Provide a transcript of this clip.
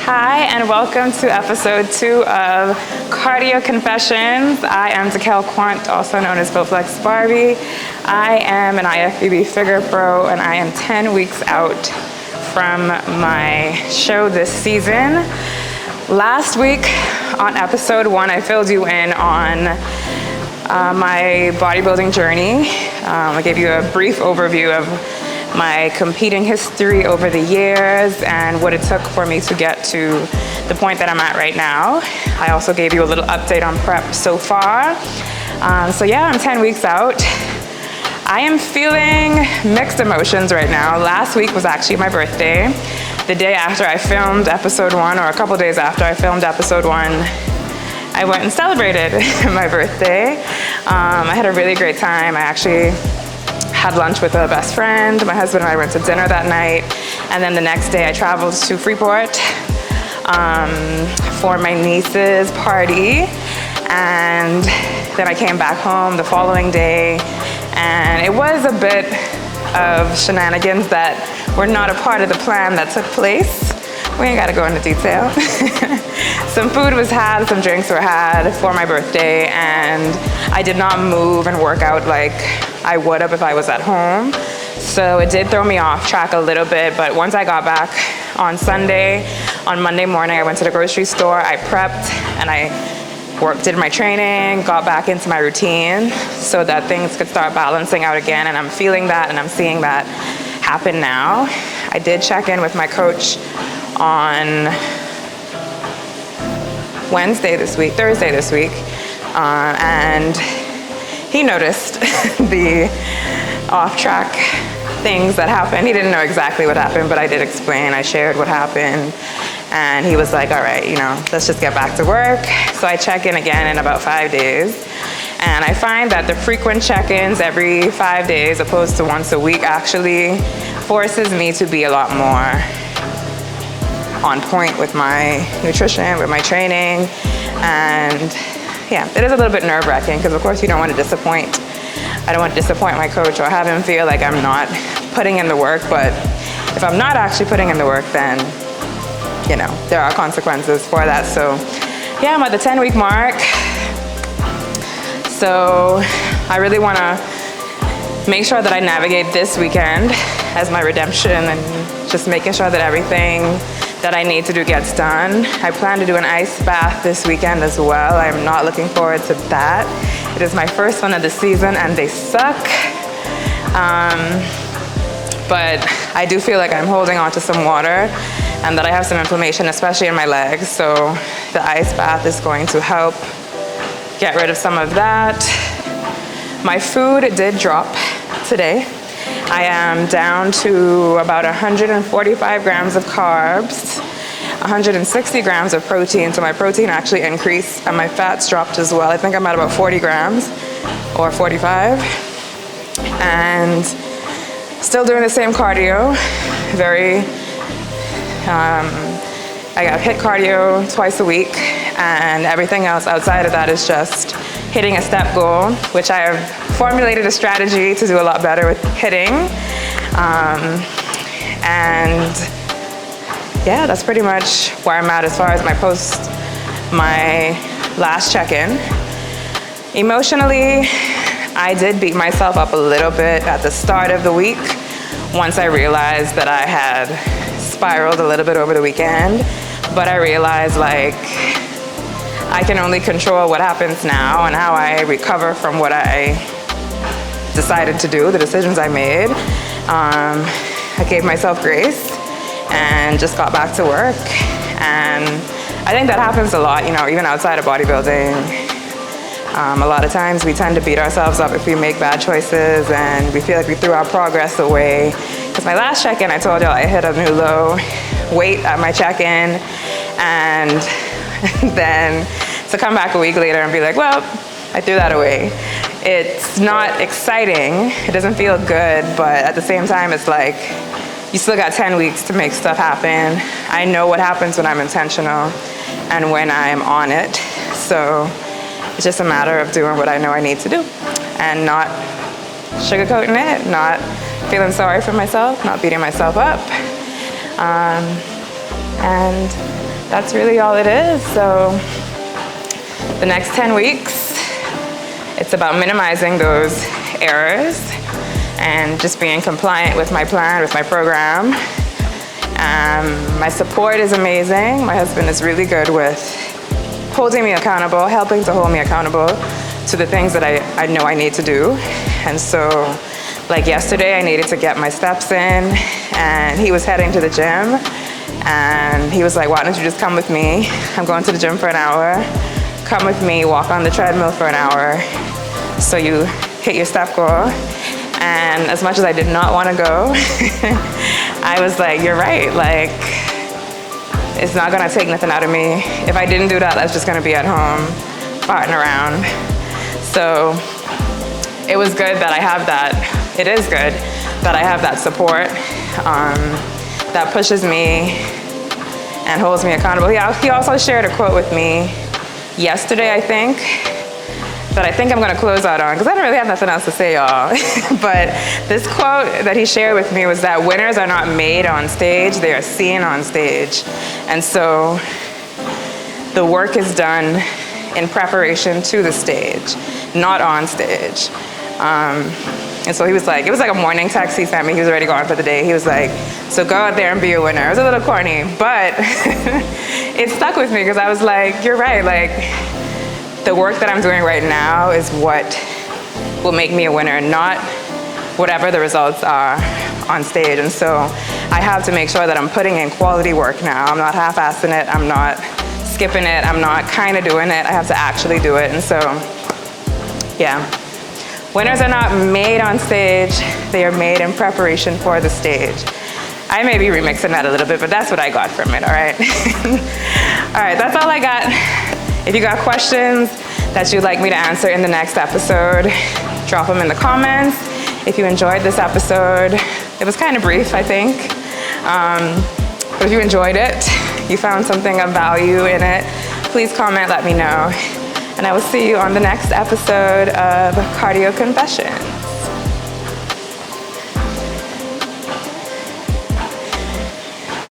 Hi, and welcome to episode 2 of Cardio Confessions. I am Dakel Quant, also known as Bowflex Barbie. I am an IFBB figure pro, and I am 10 weeks out from my show this season. Last week on episode 1, I filled you in on my bodybuilding journey. I gave you a brief overview of my competing history over the years and what it took for me to get to the point that I'm at right now. I also gave you a little update on prep so far. So yeah, I'm 10 weeks out. I am feeling mixed emotions right now. Last week was actually my birthday. The day after I filmed episode 1, or a couple days after I filmed episode 1, I went and celebrated my birthday. I had a really great time. I actually had lunch with a best friend. My husband and I went to dinner that night. And then the next day I traveled to Freeport for my niece's party. And then I came back home the following day. And it was a bit of shenanigans that were not a part of the plan that took place. We ain't gotta go into detail. Some food was had, some drinks were had for my birthday, and I did not move and work out like I would have if I was at home. So it did throw me off track a little bit, but once I got back on Sunday, on Monday morning, I went to the grocery store, I prepped, and I did my training, got back into my routine so that things could start balancing out again, and I'm feeling that and I'm seeing that happen now. I did check in with my coach on Thursday this week, and he noticed the off-track things that happened. He didn't know exactly what happened, but I did explain. I shared what happened, and he was like, all right, let's just get back to work. So I check in again in about 5 days, and I find that the frequent check-ins every 5 days opposed to once a week actually forces me to be a lot more on point with my nutrition, with my training, and yeah, it is a little bit nerve-wracking because of course you don't want to disappoint. I don't want to disappoint my coach or have him feel like I'm not putting in the work, but if I'm not actually putting in the work, then there are consequences for that. So yeah, I'm at the 10-week mark. So I really want to make sure that I navigate this weekend as my redemption and just making sure that everything that I need to do gets done. I plan to do an ice bath this weekend as well. I'm not looking forward to that. It is my first one of the season and they suck. But I do feel like I'm holding on to some water and that I have some inflammation, especially in my legs. So the ice bath is going to help get rid of some of that. My food did drop today. I am down to about 145 grams of carbs, 160 grams of protein. So my protein actually increased and my fats dropped as well. I think I'm at about 40 grams or 45. And still doing the same cardio. I got HIIT cardio twice a week, and everything else outside of that is just hitting a step goal, which I have formulated a strategy to do a lot better with hitting. And yeah, that's pretty much where I'm at as far as my last check-in. Emotionally, I did beat myself up a little bit at the start of the week once I realized that I had spiraled a little bit over the weekend. But I realized I can only control what happens now and how I recover from what I decided to do, the decisions I made. I gave myself grace and just got back to work. And I think that happens a lot, even outside of bodybuilding. A lot of times we tend to beat ourselves up if we make bad choices and we feel like we threw our progress away. Because my last check-in, I told y'all I hit a new low weight at my check-in, and then to come back a week later and be like, well, I threw that away. It's not exciting, it doesn't feel good, but at the same time, it's like, you still got 10 weeks to make stuff happen. I know what happens when I'm intentional and when I'm on it. So it's just a matter of doing what I know I need to do and not sugarcoating it, not feeling sorry for myself, not beating myself up. And that's really all it is. So the next 10 weeks, it's about minimizing those errors and just being compliant with my plan, with my program. My support is amazing. My husband is really good with holding me accountable, helping to hold me accountable to the things that I know I need to do. And so, like yesterday, I needed to get my steps in, and he was heading to the gym, and he was like, why don't you just come with me? I'm going to the gym for an hour. Come with me, walk on the treadmill for an hour, so you hit your step goal. And as much as I did not want to go, I was like, you're right, like, it's not gonna take nothing out of me. If I didn't do that, I was just gonna be at home, farting around. So it was good that I have that, it is good that I have that support that pushes me and holds me accountable. He also shared a quote with me yesterday, I think, that I think I'm gonna close out on, because I don't really have nothing else to say, y'all. But this quote that he shared with me was that winners are not made on stage, they are seen on stage. And so the work is done in preparation to the stage, not on stage. And so he was like, it was like a morning text he sent me, he was already gone for the day. He was like, so go out there and be a winner. It was a little corny, but it stuck with me, because I was like, you're right, like, the work that I'm doing right now is what will make me a winner, not whatever the results are on stage. And so I have to make sure that I'm putting in quality work now. I'm not half-assing it, I'm not skipping it, I'm not kind of doing it, I have to actually do it. And so, yeah. Winners are not made on stage, they are made in preparation for the stage. I may be remixing that a little bit, but that's what I got from it, all right? All right, that's all I got. If you got questions that you'd like me to answer in the next episode, drop them in the comments. If you enjoyed this episode, it was kind of brief, I think. But if you enjoyed it, you found something of value in it, please comment, let me know. And I will see you on the next episode of Cardio Confessions.